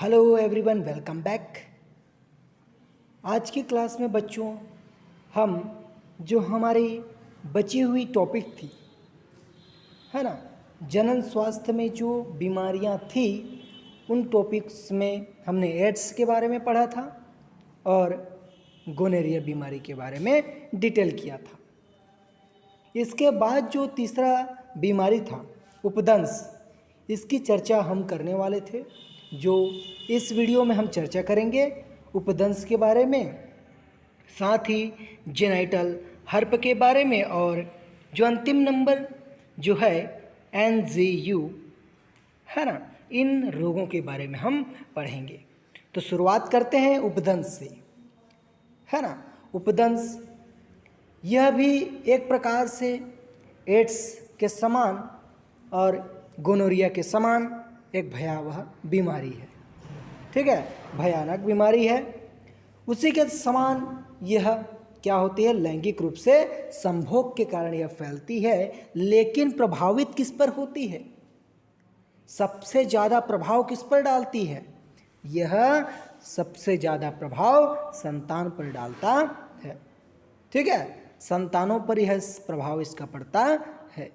Hello everyone, welcome back. आज की class में बच्चों हम जो हमारी बची हुई टॉपिक थी, है ना, जनन स्वास्थ्य में जो बीमारियां थी उन टॉपिक्स में हमने एड्स के बारे में पढ़ा था और गोनेरिया बीमारी के बारे में डिटेल किया था। इसके बाद जो तीसरा बीमारी था उपदंश, इसकी चर्चा हम करने वाले थे, जो इस वीडियो में हम चर्चा करेंगे उपदंश के बारे में, साथ ही जेनाइटल हर्प के बारे में, और जो अंतिम नंबर जो है NGU, है ना, इन रोगों के बारे में हम पढ़ेंगे। तो शुरुआत करते हैं उपदंश से, है ना। उपदंश यह भी एक प्रकार से एड्स के समान और गोनोरिया के समान एक भयावह बीमारी है, ठीक है, भयानक बीमारी है। उसी के समान यह क्या होती है, लैंगिक रूप से संभोग के कारण यह फैलती है। लेकिन प्रभावित किस पर होती है, सबसे ज़्यादा प्रभाव किस पर डालती है? यह सबसे ज़्यादा प्रभाव संतान पर डालता है, ठीक है, संतानों पर यह प्रभाव इसका पड़ता है,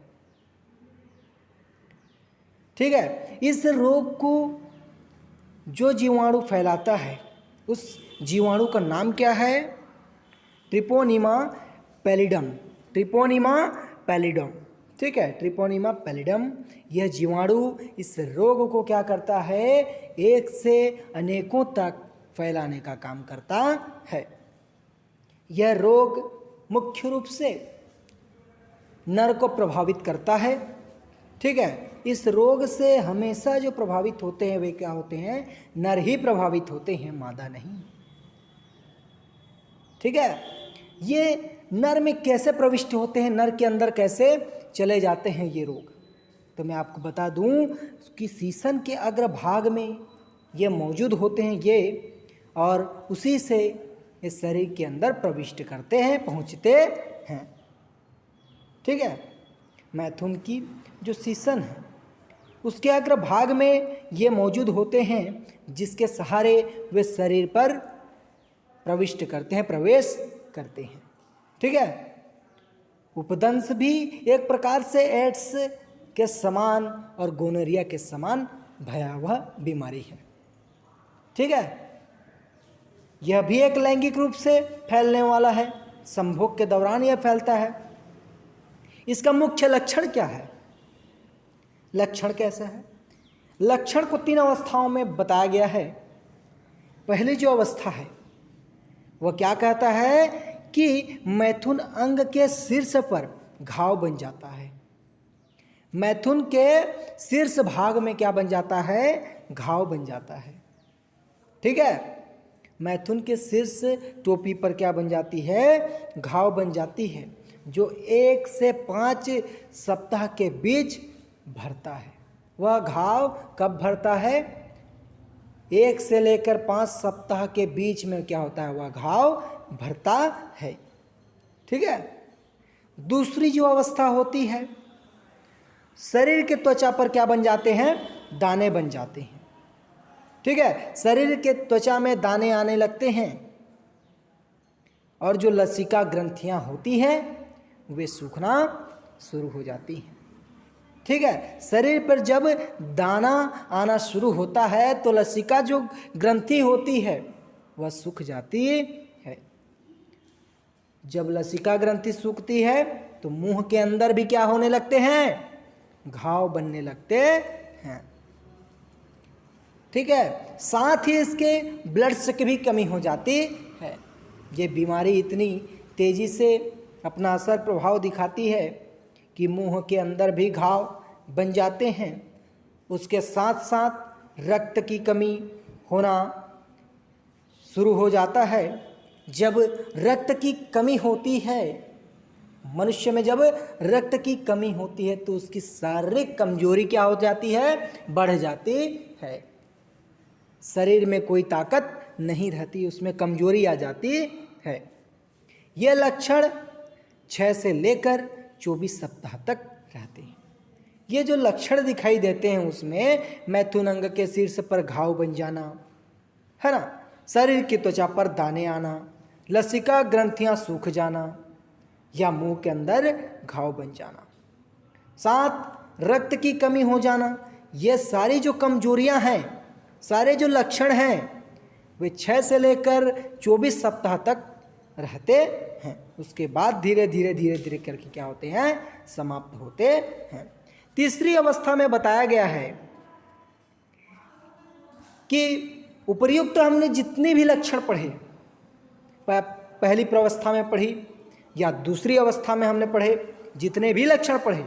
ठीक है। इस रोग को जो जीवाणु फैलाता है उस जीवाणु का नाम क्या है? ट्रिपोनिमा पैलिडम, ट्रिपोनिमा पैलिडम, ठीक है, ट्रिपोनिमा पैलिडम। यह जीवाणु इस रोग को क्या करता है, एक से अनेकों तक फैलाने का काम करता है। यह रोग मुख्य रूप से नर को प्रभावित करता है, ठीक है। इस रोग से हमेशा जो प्रभावित होते हैं वे क्या होते हैं, नर ही प्रभावित होते हैं, मादा नहीं, ठीक है। ये नर में कैसे प्रविष्ट होते हैं, नर के अंदर कैसे चले जाते हैं ये रोग, तो मैं आपको बता दूं कि शीशन के अग्रभाग में ये मौजूद होते हैं ये, और उसी से इस शरीर के अंदर प्रविष्ट करते हैं, पहुंचते हैं, ठीक है। मैथुन की जो शीशन है उसके अग्रभाग में ये मौजूद होते हैं, जिसके सहारे वे शरीर पर प्रविष्ट करते हैं, प्रवेश करते हैं, ठीक है। उपदंश भी एक प्रकार से एड्स के समान और गोनोरिया के समान भयावह बीमारी है, ठीक है। यह भी एक लैंगिक रूप से फैलने वाला है, संभोग के दौरान यह फैलता है। इसका मुख्य लक्षण क्या है, लक्षण कैसा है? लक्षण को 3 अवस्थाओं में बताया गया है। पहली जो अवस्था है वह क्या कहता है कि मैथुन अंग के शीर्ष पर घाव बन जाता है। मैथुन के शीर्ष भाग में क्या बन जाता है, घाव बन जाता है, ठीक है। मैथुन के शीर्ष टोपी पर क्या बन जाती है, घाव बन जाती है, जो 1 से 5 सप्ताह के बीच भरता है। वह घाव कब भरता है, 1 से लेकर 5 सप्ताह के बीच में क्या होता है, वह घाव भरता है, ठीक है। दूसरी जो अवस्था होती है, शरीर के त्वचा पर क्या बन जाते हैं, दाने बन जाते हैं, ठीक है। शरीर के त्वचा में दाने आने लगते हैं और जो लसिका ग्रंथियां होती हैं वे सूखना शुरू हो जाती हैं, ठीक है। शरीर पर जब दाना आना शुरू होता है तो लसिका जो ग्रंथि होती है वह सूख जाती है। जब लसिका ग्रंथि सूखती है तो मुंह के अंदर भी क्या होने लगते हैं, घाव बनने लगते हैं, ठीक है। साथ ही इसके ब्लड की भी कमी हो जाती है। ये बीमारी इतनी तेजी से अपना असर प्रभाव दिखाती है कि मुंह के अंदर भी घाव बन जाते हैं। उसके साथ साथ रक्त की कमी होना शुरू हो जाता है। जब रक्त की कमी होती है, मनुष्य में जब रक्त की कमी होती है तो उसकी शारीरिक कमजोरी क्या हो जाती है, बढ़ जाती है। शरीर में कोई ताकत नहीं रहती, उसमें कमजोरी आ जाती है। यह लक्षण 6 से लेकर 24 सप्ताह तक रहते हैं। ये जो लक्षण दिखाई देते हैं उसमें मैथुन अंग के शीर्ष पर घाव बन जाना, है ना, शरीर की त्वचा पर दाने आना, लसिका ग्रंथियां सूख जाना या मुंह के अंदर घाव बन जाना। 7 रक्त की कमी हो जाना। ये सारी जो कमजोरियां हैं, सारे जो लक्षण हैं, वे 6 से लेकर 24 सप्ताह तक रहते हैं। उसके बाद धीरे धीरे धीरे धीरे करके क्या होते हैं, समाप्त होते हैं। तीसरी अवस्था में बताया गया है कि उपर्युक्त हमने जितनी भी लक्षण पढ़े, पहली प्रवस्था में पढ़ी या दूसरी अवस्था में हमने पढ़े, जितने भी लक्षण पढ़े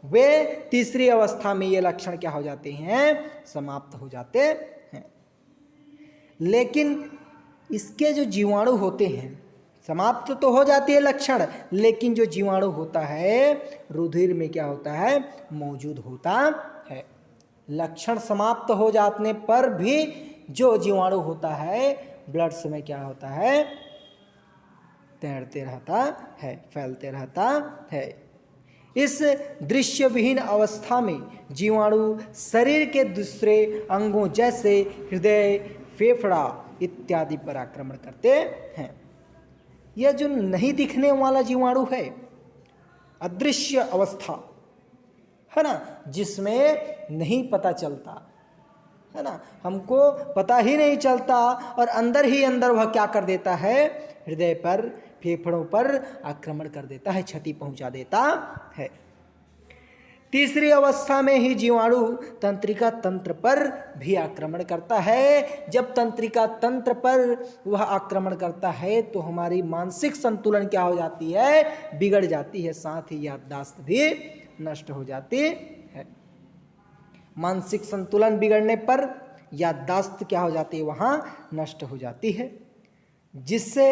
वे तीसरी अवस्था में ये लक्षण क्या हो जाते हैं, समाप्त हो जाते हैं। लेकिन इसके जो जीवाणु होते हैं, समाप्त तो हो जाती है लक्षण, लेकिन जो जीवाणु होता है रुधिर में क्या होता है, मौजूद होता है। लक्षण समाप्त हो जाने पर भी जो जीवाणु होता है ब्लड में क्या होता है, तैरते रहता है, फैलते रहता है। इस दृश्य विहीन अवस्था में जीवाणु शरीर के दूसरे अंगों जैसे हृदय, फेफड़ा इत्यादि पर आक्रमण करते हैं। यह जो नहीं दिखने वाला जीवाणु है, अदृश्य अवस्था है ना, जिसमें नहीं पता चलता है ना, हमको पता ही नहीं चलता और अंदर ही अंदर वह क्या कर देता है, हृदय पर, फेफड़ों पर आक्रमण कर देता है, क्षति पहुंचा देता है। तीसरी अवस्था में ही जीवाणु तंत्रिका तंत्र पर भी आक्रमण करता है। जब तंत्रिका तंत्र पर वह आक्रमण करता है तो हमारी मानसिक संतुलन क्या हो जाती है, बिगड़ जाती है, साथ ही याददाश्त भी नष्ट हो जाती है। मानसिक संतुलन बिगड़ने पर याददाश्त क्या हो जाती है, वहाँ नष्ट हो जाती है, जिससे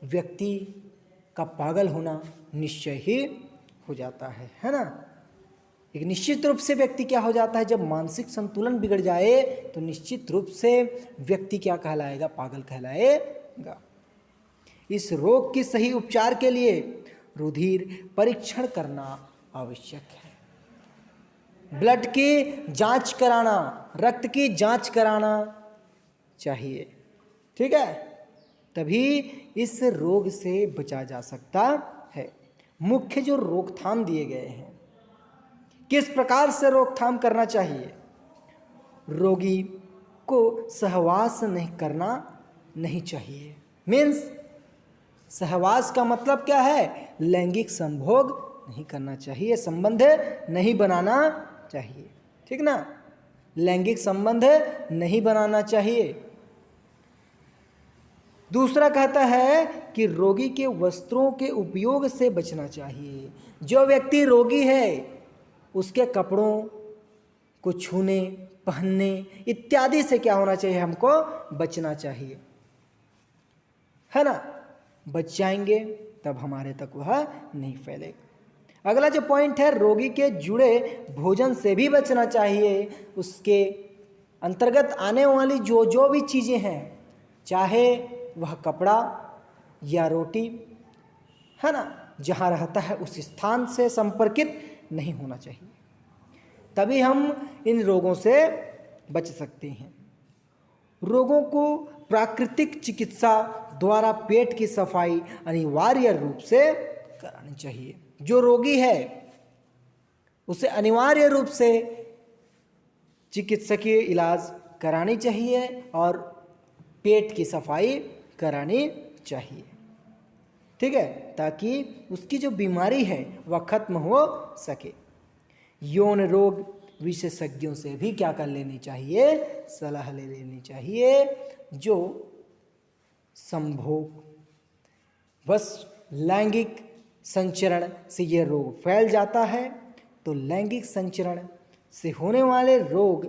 व्यक्ति का पागल होना निश्चय ही हो जाता है ना। एक निश्चित रूप से व्यक्ति क्या हो जाता है, जब मानसिक संतुलन बिगड़ जाए तो निश्चित रूप से व्यक्ति क्या कहलाएगा, पागल कहलाएगा। इस रोग के सही उपचार के लिए रुधिर परीक्षण करना आवश्यक है। ब्लड की जांच कराना, रक्त की जांच कराना चाहिए, ठीक है, तभी इस रोग से बचा जा सकता है। मुख्य जो रोकथाम दिए गए हैं, किस प्रकार से रोकथाम करना चाहिए। रोगी को सहवास नहीं करना नहीं चाहिए। मीन्स सहवास का मतलब क्या है, लैंगिक संभोग नहीं करना चाहिए, संबंध नहीं बनाना चाहिए, ठीक ना, लैंगिक संबंध नहीं बनाना चाहिए। दूसरा कहता है कि रोगी के वस्त्रों के उपयोग से बचना चाहिए। जो व्यक्ति रोगी है उसके कपड़ों को छूने, पहनने इत्यादि से क्या होना चाहिए, हमको बचना चाहिए, है ना। बच जाएंगे तब हमारे तक वह नहीं फैलेगा। अगला जो पॉइंट है, रोगी के जुड़े भोजन से भी बचना चाहिए। उसके अंतर्गत आने वाली जो जो भी चीज़ें हैं, चाहे वह कपड़ा या रोटी, है ना, जहाँ रहता है उस स्थान से संपर्कित नहीं होना चाहिए, तभी हम इन रोगों से बच सकते हैं। रोगों को प्राकृतिक चिकित्सा द्वारा पेट की सफाई अनिवार्य रूप से करानी चाहिए। जो रोगी है उसे अनिवार्य रूप से चिकित्सकीय इलाज करानी चाहिए और पेट की सफाई करानी चाहिए, ठीक है, ताकि उसकी जो बीमारी है वह खत्म हो सके। यौन रोग विशेषज्ञों से भी क्या कर लेनी चाहिए, सलाह ले लेनी चाहिए। जो संभोग बस लैंगिक संचरण से यह रोग फैल जाता है, तो लैंगिक संचरण से होने वाले रोग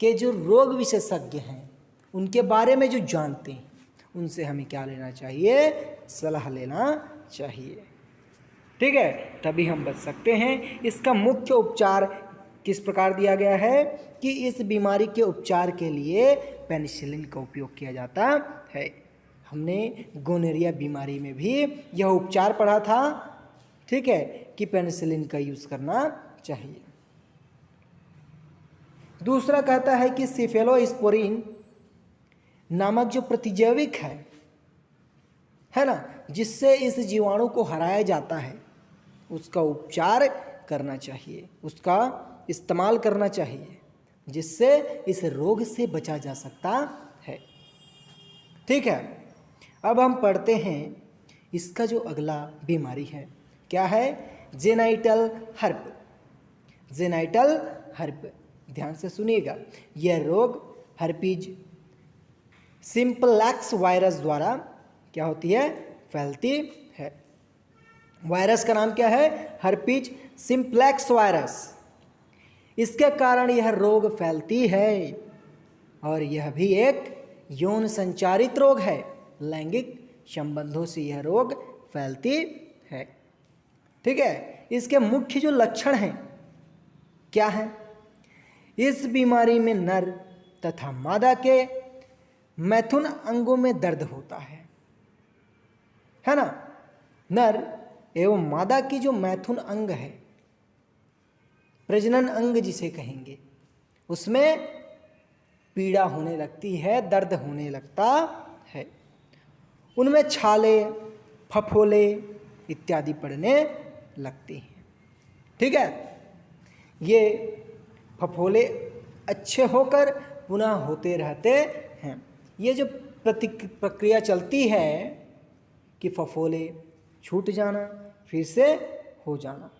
के जो रोग विशेषज्ञ हैं उनके बारे में जो जानते हैं उनसे हमें क्या लेना चाहिए, सलाह लेना चाहिए, ठीक है, तभी हम बच सकते हैं। इसका मुख्य उपचार किस प्रकार दिया गया है कि इस बीमारी के उपचार के लिए पेनिसिलिन का उपयोग किया जाता है। हमने गोनोरिया बीमारी में भी यह उपचार पढ़ा था, ठीक है, कि पेनिसिलिन का यूज़ करना चाहिए। दूसरा कहता है कि सेफेलोस्पोरिन नामक जो प्रतिजैविक है ना, जिससे इस जीवाणु को हराया जाता है, उसका उपचार करना चाहिए, उसका इस्तेमाल करना चाहिए, जिससे इस रोग से बचा जा सकता है। ठीक है, अब हम पढ़ते हैं इसका जो अगला बीमारी है, क्या है? जेनाइटल हर्प। जेनाइटल हर्प, ध्यान से सुनिएगा। यह रोग हर्पीज सिंपलेक्स वायरस द्वारा क्या होती है? फैलती है। वायरस का नाम क्या है? Herpes simplex virus. इसके कारण यह रोग फैलती है और यह भी एक यौन संचारित रोग है। लैंगिक संबंधों से यह रोग फैलती है। ठीक है, इसके मुख्य जो लक्षण हैं क्या हैं? इस बीमारी में नर तथा मादा के मैथुन अंगों में दर्द होता है ना। नर एवं मादा की जो मैथुन अंग है, प्रजनन अंग जिसे कहेंगे, उसमें पीड़ा होने लगती है, दर्द होने लगता है। उनमें छाले, फफोले इत्यादि पड़ने लगती हैं। ठीक है, ये फफोले अच्छे होकर पुनः होते रहते हैं। ये जो प्रक्रिया चलती है कि फफोले छूट जाना, फिर से हो जाना,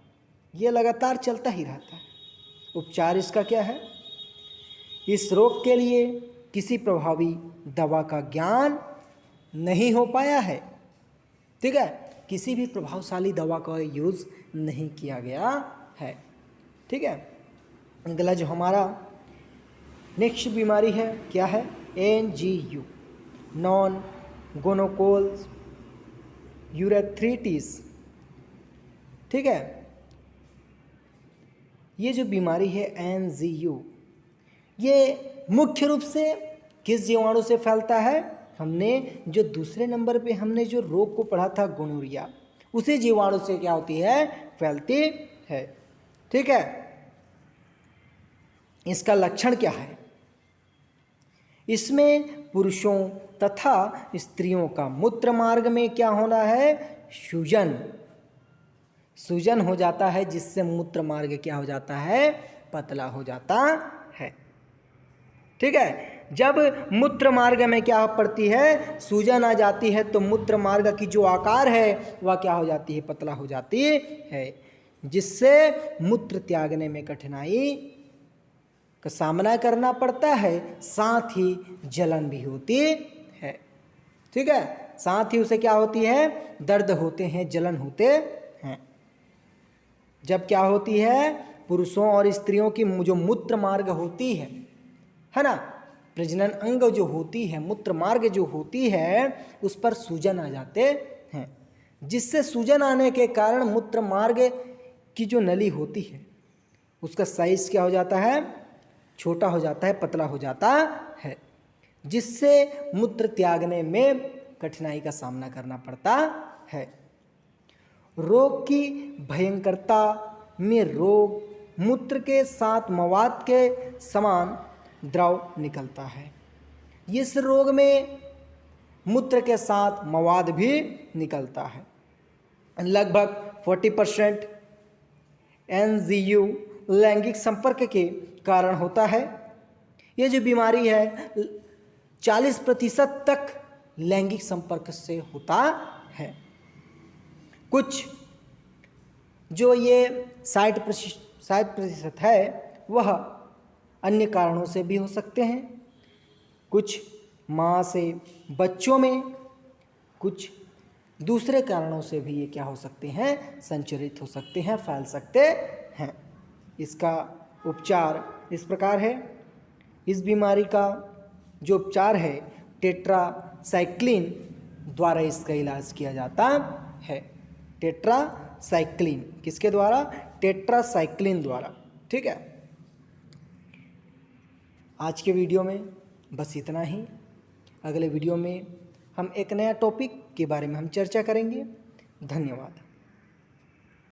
ये लगातार चलता ही रहता है। उपचार इसका क्या है? इस रोग के लिए किसी प्रभावी दवा का ज्ञान नहीं हो पाया है। ठीक है, किसी भी प्रभावशाली दवा का यूज़ नहीं किया गया है। ठीक है, अगला जो हमारा नेक्स्ट बीमारी है, क्या है? NGU, non gonococcal urethritis. ठीक है, ये जो बीमारी है NGU, ये मुख्य रूप से किस जीवाणु से फैलता है? हमने जो दूसरे नंबर पे हमने जो रोग को पढ़ा था गोनोरिया, उसी जीवाणु से क्या होती है? फैलती है। ठीक है, इसका लक्षण क्या है? इसमें पुरुषों तथा स्त्रियों का मूत्र मार्ग में क्या होना है? सूजन हो जाता है, जिससे मूत्र मार्ग क्या हो जाता है? पतला हो जाता है। ठीक है, जब मूत्र मार्ग में क्या पड़ती है? सूजन आ जाती है, तो मूत्र मार्ग की जो आकार है वह क्या हो जाती है? पतला हो जाती है, जिससे मूत्र त्यागने में कठिनाई का सामना करना पड़ता है, साथ ही जलन भी होती है। ठीक है, साथ ही उसे क्या होती है? दर्द होते हैं, जलन होते हैं। जब क्या होती है? पुरुषों और स्त्रियों की जो मूत्र मार्ग होती है ना, प्रजनन अंग जो होती है, मूत्र मार्ग जो होती है, उस पर सूजन आ जाते हैं, जिससे सूजन आने के कारण मूत्र मार्ग की जो नली होती है उसका साइज क्या हो जाता है? छोटा हो जाता है, पतला हो जाता है, जिससे मूत्र त्यागने में कठिनाई का सामना करना पड़ता है। रोग की भयंकरता में रोग मूत्र के साथ मवाद के समान द्रव निकलता है। इस रोग में मूत्र के साथ मवाद भी निकलता है। लगभग 40% NGU लैंगिक संपर्क के कारण होता है। ये जो बीमारी है 40% तक लैंगिक संपर्क से होता है। कुछ जो ये 60% है वह अन्य कारणों से भी हो सकते हैं। कुछ माँ से बच्चों में, कुछ दूसरे कारणों से भी ये क्या हो सकते हैं? संचरित हो सकते हैं, फैल सकते हैं। इसका उपचार इस प्रकार है। इस बीमारी का जो उपचार है टेट्रासाइक्लिन द्वारा इसका इलाज किया जाता है। टेट्रासाइक्लिन किसके द्वारा? टेट्रासाइक्लिन द्वारा। ठीक है, आज के वीडियो में बस इतना ही। अगले वीडियो में हम एक नया टॉपिक के बारे में हम चर्चा करेंगे। धन्यवाद।